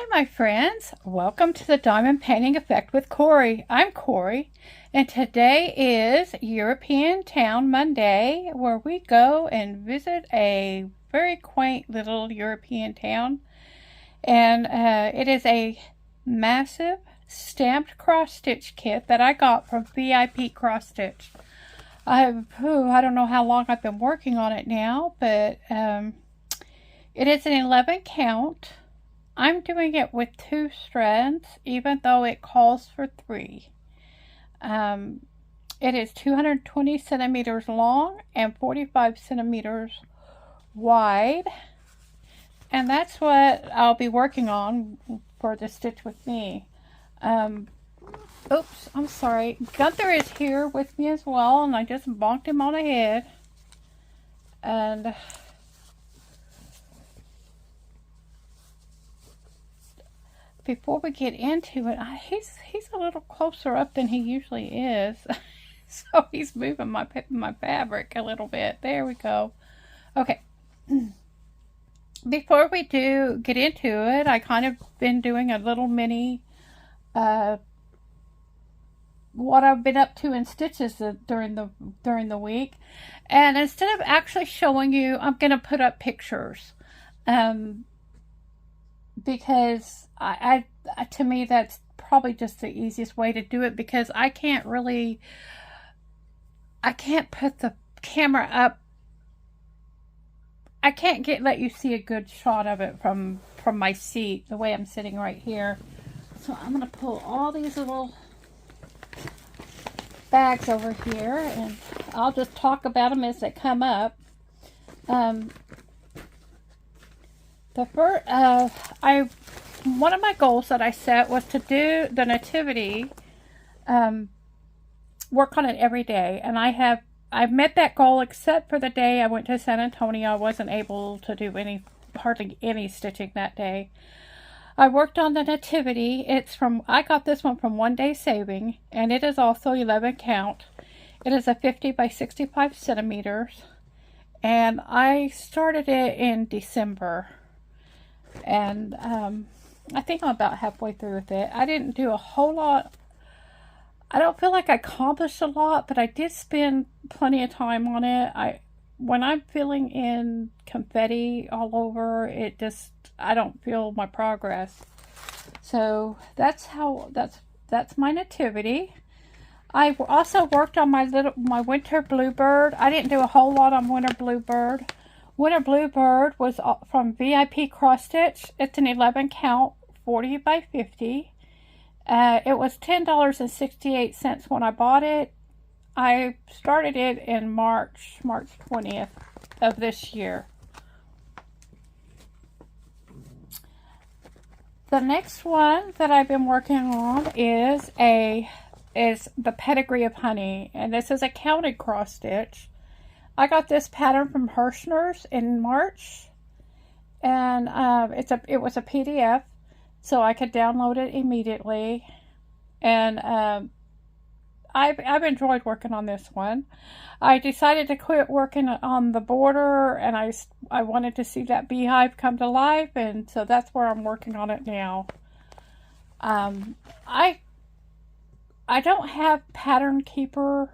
Hi, my friends. Welcome to the Diamond Painting Effect with Corey. I'm Corey, and today is European Town Monday, where we go and visit a very quaint little European town. And it is a massive stamped cross-stitch kit that I got from VIP Cross Stitch. I don't know how long I've been working on it now, but it is an 11 count. I'm doing it with 2 strands, even though it calls for 3. It is 220 centimeters long and 45 centimeters wide. And that's what I'll be working on for the Stitch With Me. Oops, I'm sorry. Gunther is here with me as well, and I just bonked him on the head. And before we get into it, he's a little closer up than he usually is. So he's moving my fabric a little bit. There we go. Okay. Before we get into it, I kind of been doing a little mini what I've been up to in stitches during the week. And instead of actually showing you, I'm going to put up pictures. Because to me, that's probably just the easiest way to do it, because I can't put the camera up. I can't let you see a good shot of it from my seat, the way I'm sitting right here. So I'm going to pull all these little bags over here, and I'll just talk about them as they come up. One of my goals that I set was to do the nativity, work on it every day, and I've met that goal, except for the day I went to San Antonio. I wasn't able to do hardly any stitching that day. I worked on the nativity. I got this one from One Day Saving, and it is also 11 count. It is a 50 by 65 centimeters, and I started it in December. And I think I'm about halfway through with it. I didn't do a whole lot. I don't feel like I accomplished a lot, but I did spend plenty of time on it. When I'm filling in confetti all over, I don't feel my progress. So that's my nativity. I also worked on my Winter Bluebird. I didn't do a whole lot on Winter Bluebird. Winter Bluebird was from VIP Cross Stitch. It's an 11 count, 40 by 50. It was $10.68 when I bought it. I started it in March 20th of this year. The next one that I've been working on is the Pedigree of Honey, and this is a counted cross stitch. I got this pattern from Hirschner's in March, and it was a PDF, so I could download it immediately. And I've enjoyed working on this one. I decided to quit working on the border, and I wanted to see that beehive come to life, and so that's where I'm working on it now. I don't have Pattern Keeper.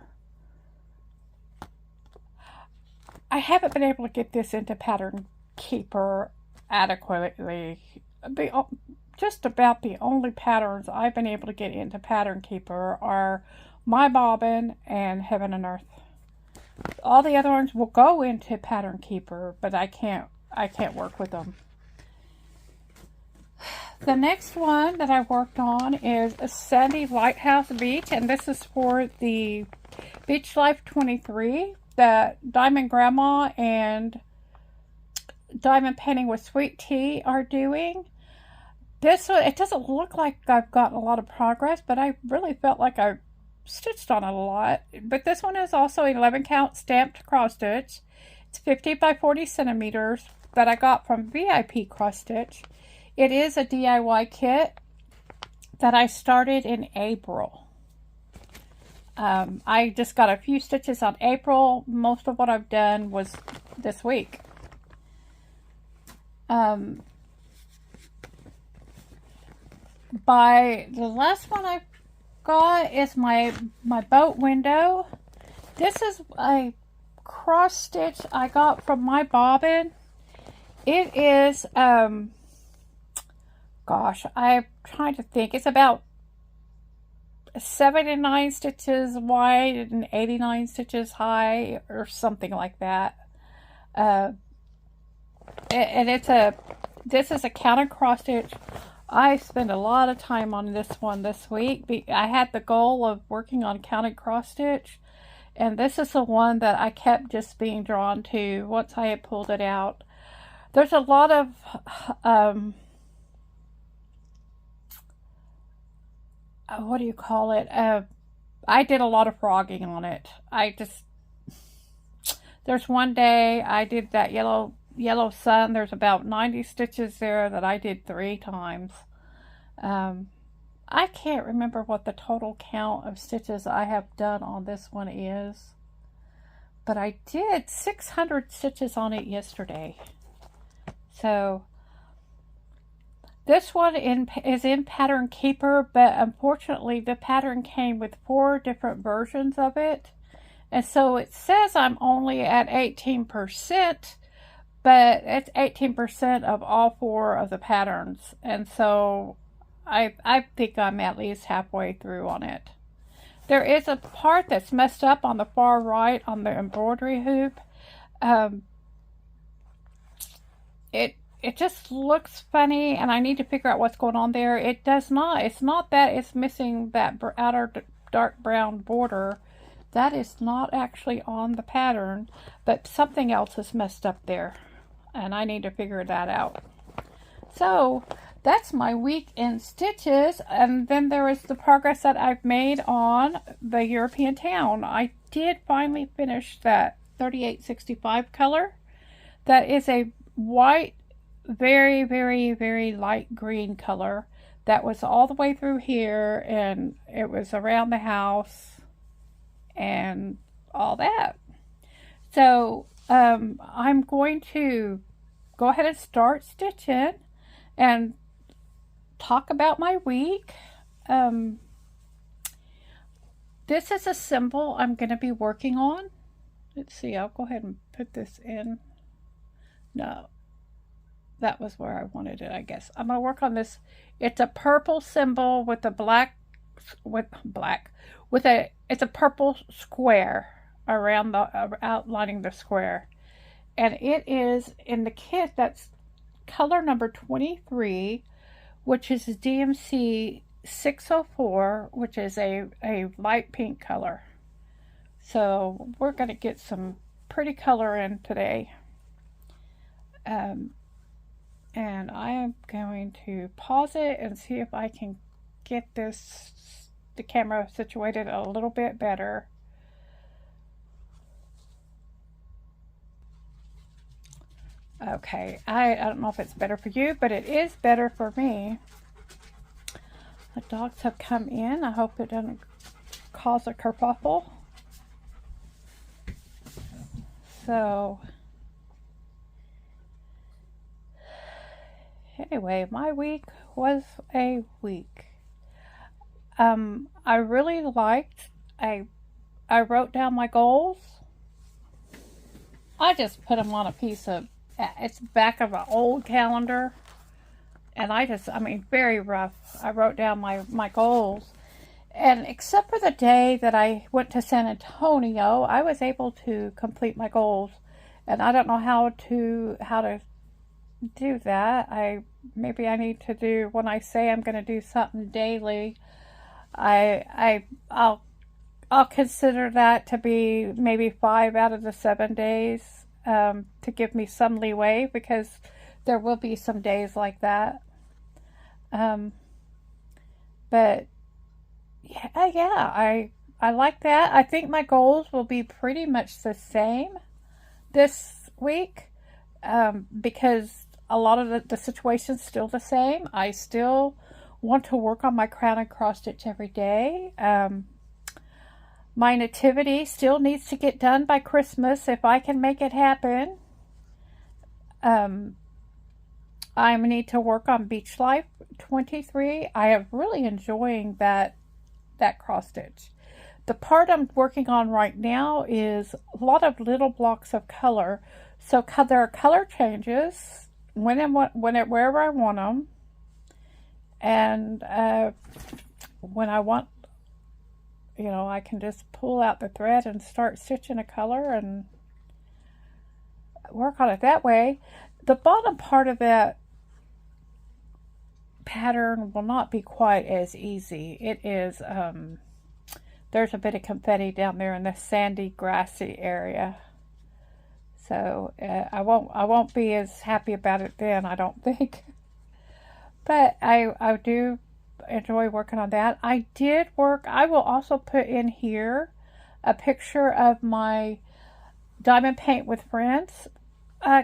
I haven't been able to get this into Pattern Keeper adequately. Just about the only patterns I've been able to get into Pattern Keeper are My Bobbin and Heaven and Earth. All the other ones will go into Pattern Keeper, but I can't work with them. The next one that I worked on is a Sandy Lighthouse Beach, and this is for the Beach Life 23 that Diamond Grandma and Diamond Painting with Sweet Tea are doing. This one, it doesn't look like I've gotten a lot of progress, but I really felt like I stitched on it a lot. But this one is also 11 count stamped cross stitch. It's 50 by 40 centimeters that I got from VIP Cross Stitch. It is a DIY kit that I started in April. I just got a few stitches on April. Most of what I've done was this week. The last one I got is my boat window. This is a cross stitch I got from my bobbin. It is, gosh, I'm trying to think. It's about 79 stitches wide and 89 stitches high, or something like that. And this is a counter cross stitch. I spent a lot of time on this one this week. I had the goal of working on counted cross stitch, and this is the one that I kept just being drawn to once I had pulled it out. There's a lot of what do you call it? I did a lot of frogging on it. There's one day I did that yellow sun. There's about 90 stitches there that I did 3 times. I can't remember what the total count of stitches I have done on this one is, but I did 600 stitches on it yesterday. So this one is in Pattern Keeper, but unfortunately the pattern came with 4 different versions of it, and so it says I'm only at 18%, but it's 18% of all 4 of the patterns, and so I think I'm at least halfway through on it. There is a part that's messed up on the far right on the embroidery hoop. It just looks funny, and I need to figure out what's going on there. It does not. It's not that it's missing that outer dark brown border. That is not actually on the pattern, but something else is messed up there, and I need to figure that out. So that's my week in stitches, and then there is the progress that I've made on the European Town. I did finally finish that 3865 color. That is a white, very, very, very light green color that was all the way through here, and it was around the house and all that. So I'm going to go ahead and start stitching and talk about my week. This is a symbol I'm going to be working on. Let's see, I'll go ahead and put this in. No, that was where I wanted it, I guess. I'm going to work on this. It's a purple symbol with a it's a purple square around the outlining the square, and it is in the kit. That's color number 23, which is DMC 604, which is a light pink color. So we're going to get some pretty color in today. And I am going to pause it and see if I can get the camera situated a little bit better. Okay, I don't know if it's better for you, but it is better for me. The dogs have come in. I hope it doesn't cause a kerfuffle. So anyway, my week was a week. I really liked, I wrote down my goals. I just put them on a piece of, it's back of an old calendar. And I mean, very rough. I wrote down my goals. And except for the day that I went to San Antonio, I was able to complete my goals. And I don't know how to do that. Maybe I need to do, when I say I'm going to do something daily, I'll consider that to be maybe 5 out of the 7 days, to give me some leeway, because there will be some days like that. But yeah, I like that. I think my goals will be pretty much the same this week, because a lot of the situation's still the same. I still want to work on my crown and cross stitch every day. My nativity still needs to get done by Christmas if I can make it happen. I need to work on Beach Life 23. I am really enjoying that cross stitch. The part I'm working on right now is a lot of little blocks of color. So there are color changes wherever I want them, and when I want, I can just pull out the thread and start stitching a color and work on it that way. The bottom part of that pattern will not be quite as easy. It is, there's a bit of confetti down there in the sandy, grassy area. So I won't be as happy about it then, I don't think. But I do enjoy working on that. I will also put in here a picture of my Diamond Paint with Friends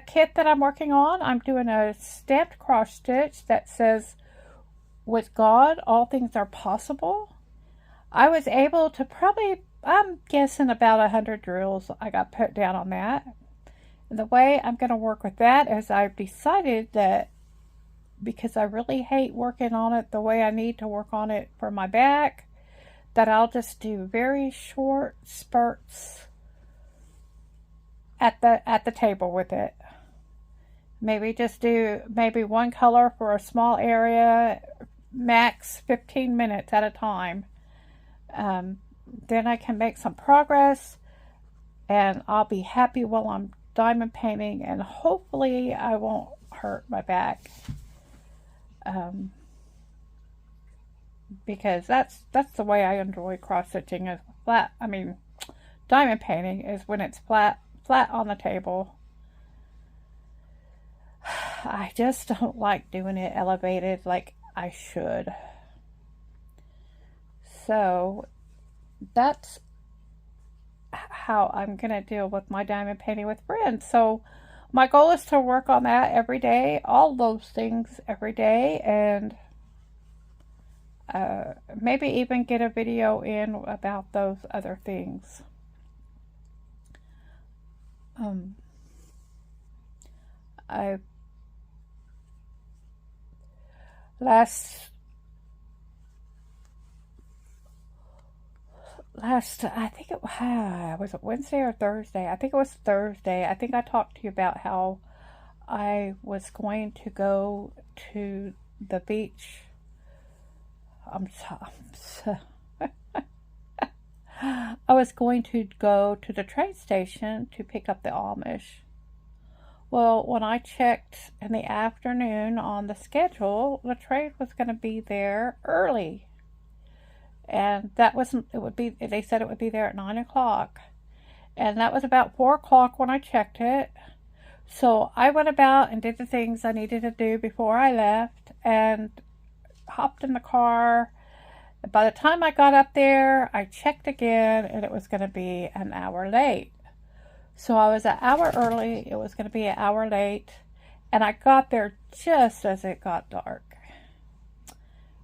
kit that I'm working on. I'm doing a stamped cross stitch that says, "With God, all things are possible." I was able to I'm guessing about 100 drills I got put down on that. And the way I'm going to work with that is I've decided that because I really hate working on it the way I need to work on it for my back, that I'll just do very short spurts at the table with it. Maybe just do one color for a small area, max 15 minutes at a time. Then I can make some progress, and I'll be happy while I'm diamond painting, and hopefully I won't hurt my back. Because that's the way I enjoy cross stitching, is flat. I mean, diamond painting is when it's flat on the table. I just don't like doing it elevated like I should. So that's how I'm gonna deal with my diamond painting with Friends. So my goal is to work on that every day, all those things every day, and maybe even get a video in about those other things. I I think it was it Wednesday or Thursday? I think it was Thursday. I think I talked to you about how I was going to go to the beach. I was going to go to the train station to pick up the Amish. Well, when I checked in the afternoon on the schedule, the train was going to be there early. And they said it would be there at 9 o'clock. And that was about 4 o'clock when I checked it. So I went about and did the things I needed to do before I left and hopped in the car. By the time I got up there, I checked again, and it was going to be an hour late. So I was an hour early. It was going to be an hour late. And I got there just as it got dark.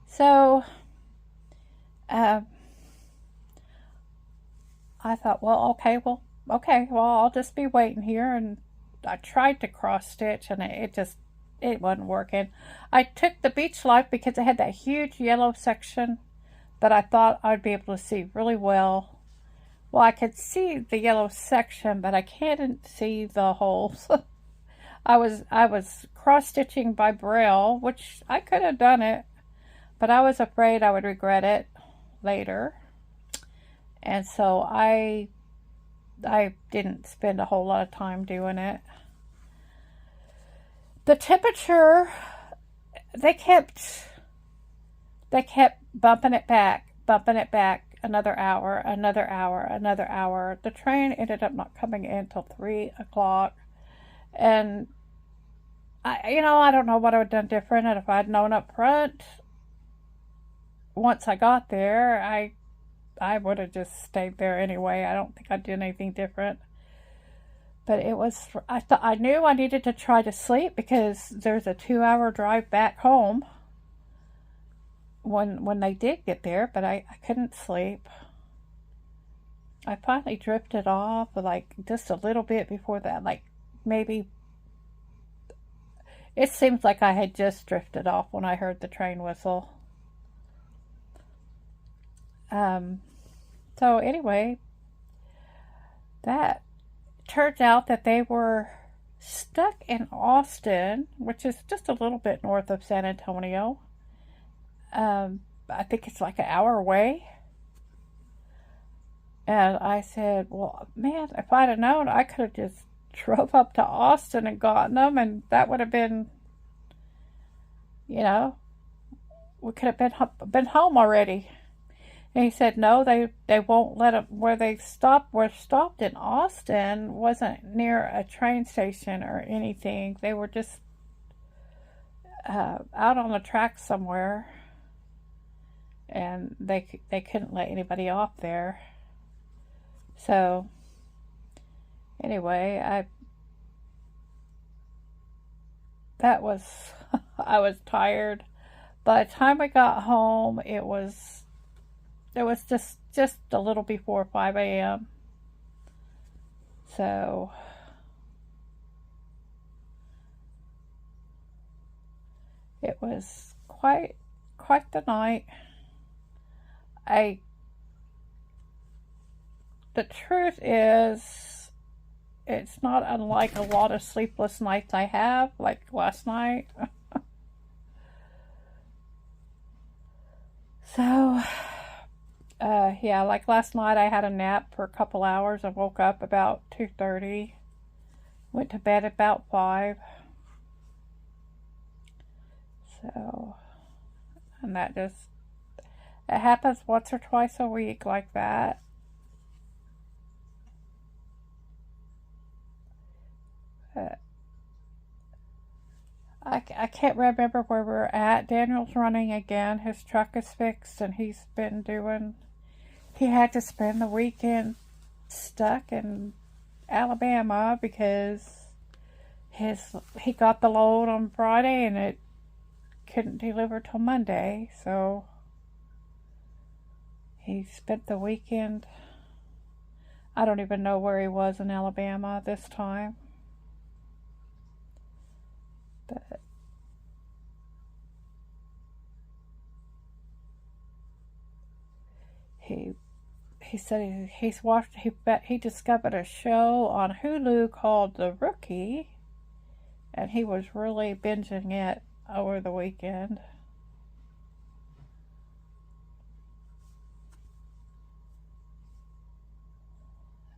So I thought, well, I'll just be waiting here. And I tried to cross stitch, and it wasn't working. I took the Beach Life because it had that huge yellow section that I thought I'd be able to see really well. Well, I could see the yellow section, but I couldn't see the holes. I was cross stitching by braille, which I could have done it, but I was afraid I would regret it later. And so I didn't spend a whole lot of time doing it. The temperature, they kept bumping it back, another hour. The train ended up not coming in till 3 o'clock. And I don't know what I would have done different. And if I'd known up front, once I got there, I would have just stayed there anyway. I don't think I did anything different. But I knew I needed to try to sleep because there's a 2-hour drive back home when they did get there, but I couldn't sleep. I finally drifted off like just a little bit before that, like maybe it seems like I had just drifted off when I heard the train whistle. So anyway, that turns out that they were stuck in Austin, which is just a little bit north of San Antonio. I think it's like an hour away. And I said, well, man, if I'd have known, I could have just drove up to Austin and gotten them, and that would have been, you know, we could have been home already. And he said, no, they won't let them, were stopped in Austin, wasn't near a train station or anything. They were just out on the track somewhere, and they couldn't let anybody off there. So anyway, I was tired. By the time I got home, it was just a little before 5 a.m. So it was quite the night. The truth is, it's not unlike a lot of sleepless nights I have, like last night. So, yeah, like last night I had a nap for a couple hours. I woke up about 2:30, went to bed about 5. So, and it happens once or twice a week like that. I can't remember where we're at. Daniel's running again. His truck is fixed, and he had to spend the weekend stuck in Alabama because he got the load on Friday and it couldn't deliver till Monday, so he spent the weekend. I don't even know where he was in Alabama this time. But he said he discovered a show on Hulu called The Rookie, and he was really binging it over the weekend.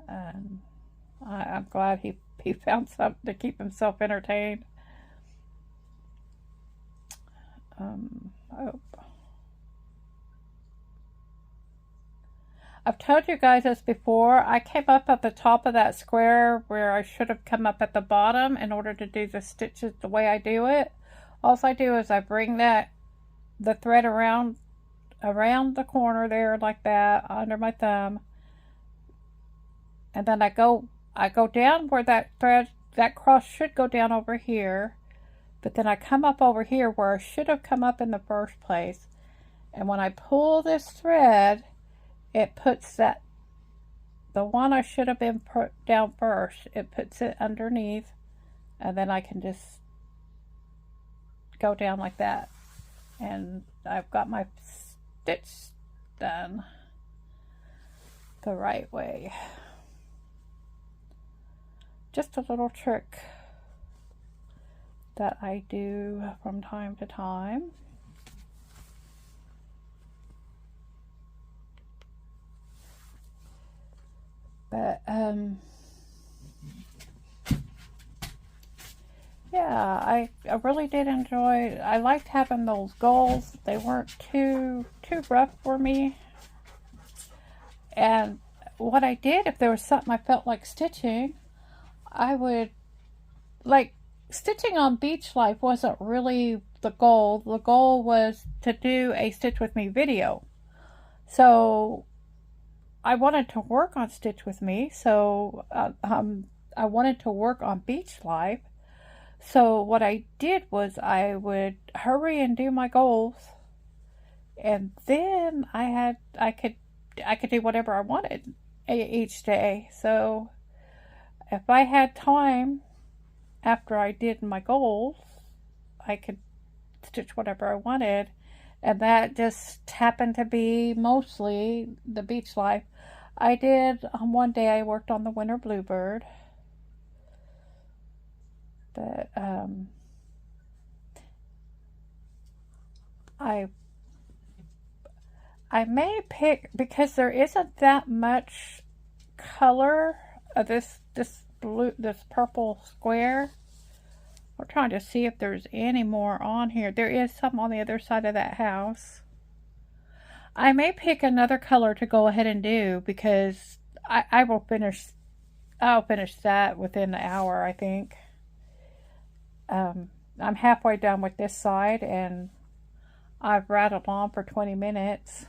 And I'm glad he found something to keep himself entertained. I've told you guys this before. I came up at the top of that square where I should have come up at the bottom in order to do the stitches the way I do it. All I do is I bring the thread around the corner there like that under my thumb, and then I go down where that cross should go down over here, but then I come up over here where I should have come up in the first place, and when I pull this thread, it puts the one I should have been put down first, it puts it underneath, and then I can just go down like that, and I've got my stitch done the right way. Just a little trick that I do from time to time. But yeah, I really did enjoy. I liked having those goals. They weren't too rough for me. And what I did, if there was something I felt like stitching, I would, like, stitching on Beach Life wasn't really the goal. The goal was to do a Stitch With Me video. So I wanted to work on Stitch With Me, so I wanted to work on Beach Life. So what I did was I would hurry and do my goals, and then I could do whatever I wanted each day. So if I had time after I did my goals, I could stitch whatever I wanted. And that just happened to be mostly the beach life. I did, one day I worked on the winter bluebird. But I may pick, because there isn't that much color of this purple square. We're trying to see if there's any more on here. There is some on the other side of that house. I may pick another color to go ahead and do, because I'll finish that within an hour, I think. I'm halfway done with this side, and I've rattled on for 20 minutes.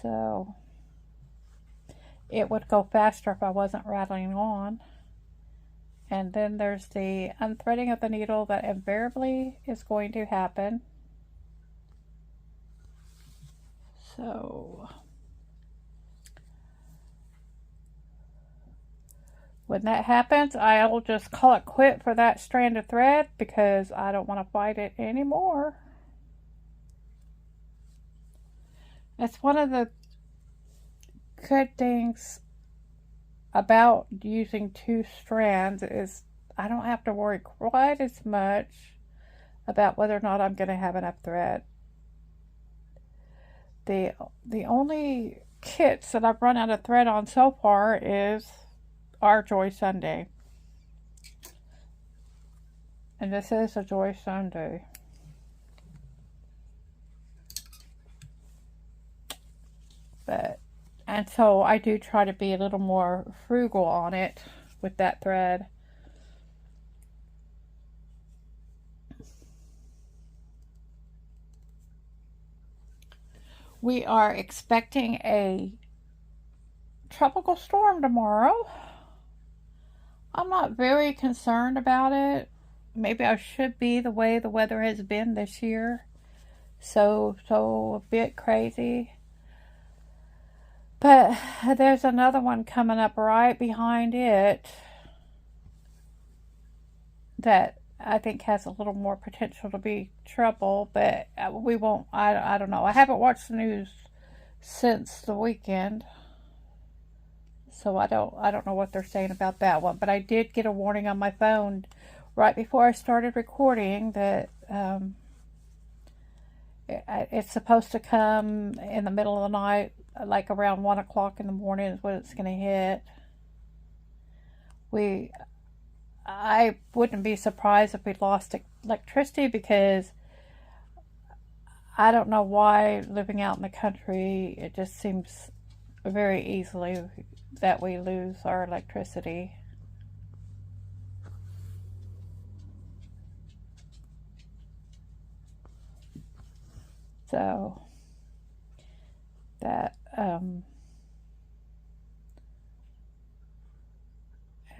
So it would go faster if I wasn't rattling on. And then there's the unthreading of the needle that invariably is going to happen. So when that happens, I'll just call it quit for that strand of thread, because I don't want to fight it anymore. That's one of the good things about using two strands, is I don't have to worry quite as much about whether or not I'm going to have enough thread. The only kits that I've run out of thread on so far are Joy Sunday. And this is a Joy Sunday. And so I do try to be a little more frugal on it with that thread. We are expecting a tropical storm tomorrow. I'm not very concerned about it. Maybe I should be, the way the weather has been this year. So a bit crazy. But there's another one coming up right behind it that I think has a little more potential to be trouble, but we won't, I don't know. I haven't watched the news since the weekend, so I don't know what they're saying about that one. But I did get a warning on my phone right before I started recording that it's supposed to come in the middle of the night, like around 1 o'clock in the morning is when it's going to hit. I wouldn't be surprised if we lost electricity, because I don't know why, living out in the country, it just seems very easily that we lose our electricity. So that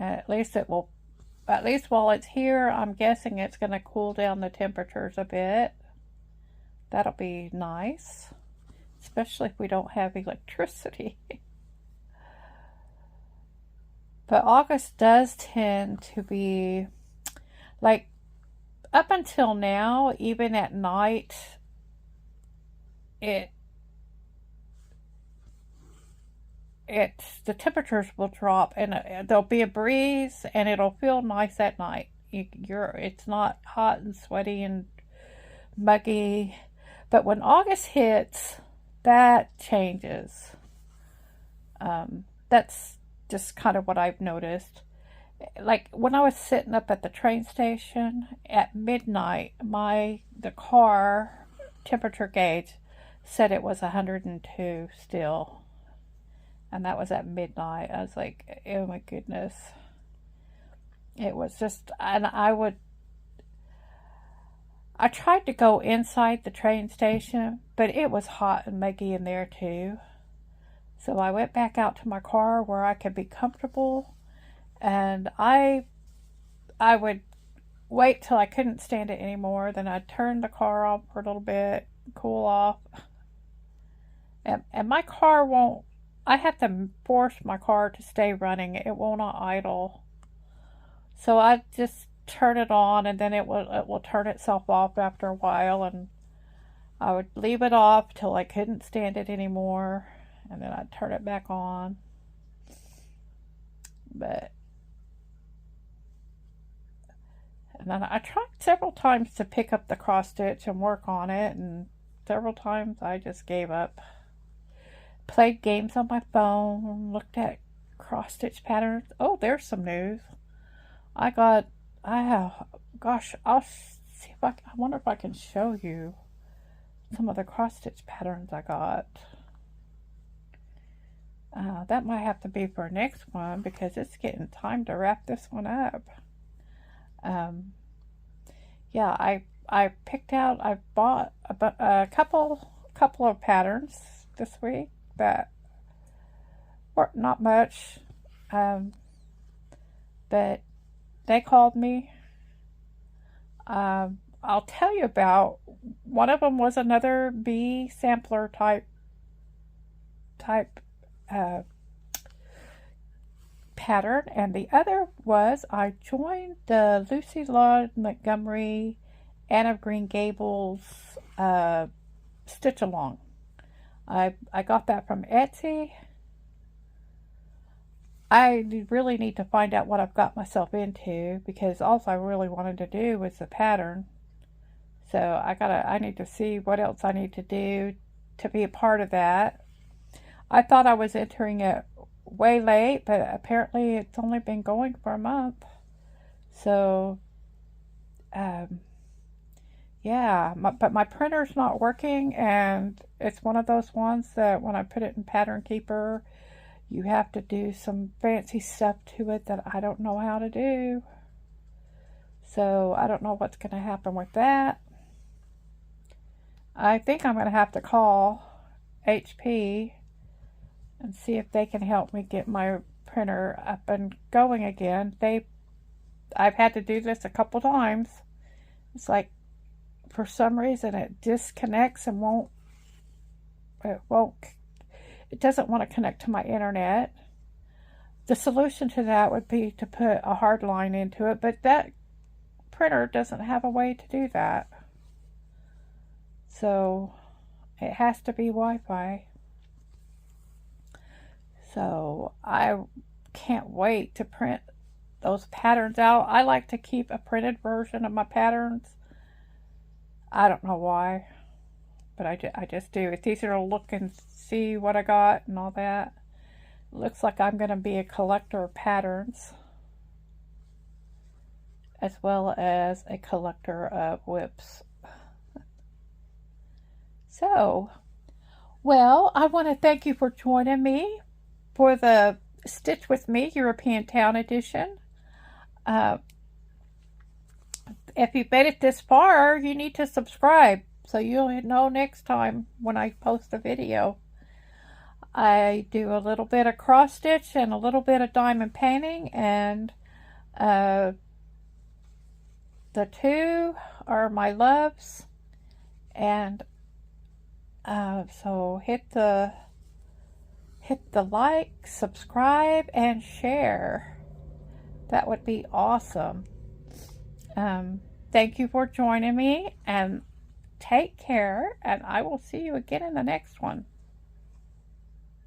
at least while it's here, I'm guessing it's going to cool down the temperatures a bit. That'll be nice, especially if we don't have electricity. But August does tend to be, like, up until now, even at night, the temperatures will drop, and there'll be a breeze, and it'll feel nice at night. It's not hot and sweaty and muggy. But when August hits, that changes. That's just kind of what I've noticed. Like when I was sitting up at the train station at midnight, the car temperature gauge said it was 102 still. And that was at midnight. I was like, oh my goodness. It was just, and I tried to go inside the train station, but it was hot and muggy in there too. So I went back out to my car where I could be comfortable, and I would wait till I couldn't stand it anymore. Then I'd turn the car off for a little bit, cool off. And my car won't, I have to force my car to stay running. It will not idle. So I just turn it on, and then it will turn itself off after a while, and I would leave it off till I couldn't stand it anymore, and then I'd turn it back on. But and then I tried several times to pick up the cross stitch and work on it, and several times I just gave up. Played games on my phone, looked at cross stitch patterns. Oh, there's some news. Gosh, I'll see if I wonder if I can show you some of the cross stitch patterns I got. That might have to be for next one because it's getting time to wrap this one up. Yeah, I bought a couple of patterns this week that were not much, but they called me. I'll tell you about one of them was another bee sampler type pattern, and the other was I joined the Lucy Lord Montgomery Anne of Green Gables stitch along. I got that from Etsy. I really need to find out what I've got myself into because all I really wanted to do was the pattern. So I need to see what else I need to do to be a part of that. I thought I was entering it way late, but apparently it's only been going for a month. So, yeah, but my printer's not working, and it's one of those ones that when I put it in Pattern Keeper, you have to do some fancy stuff to it that I don't know how to do. So I don't know what's going to happen with that. I think I'm going to have to call HP and see if they can help me get my printer up and going again. I've had to do this a couple times. It's like for some reason it disconnects and it doesn't want to connect to my internet. The solution to that would be to put a hard line into it, but that printer doesn't have a way to do that. So it has to be Wi-Fi. So I can't wait to print those patterns out. I like to keep a printed version of my patterns. I don't know why, but I just do. It's easier to look and see what I got and all that. It looks like I'm going to be a collector of patterns as well as a collector of whips. So, well, I want to thank you for joining me for the Stitch With Me European Town Edition. If you've made it this far, you need to subscribe so you'll know next time when I post a video. I do a little bit of cross stitch and a little bit of diamond painting, and the two are my loves. And so hit the like, subscribe, and share. That would be awesome. Thank you for joining me, and take care, and I will see you again in the next one.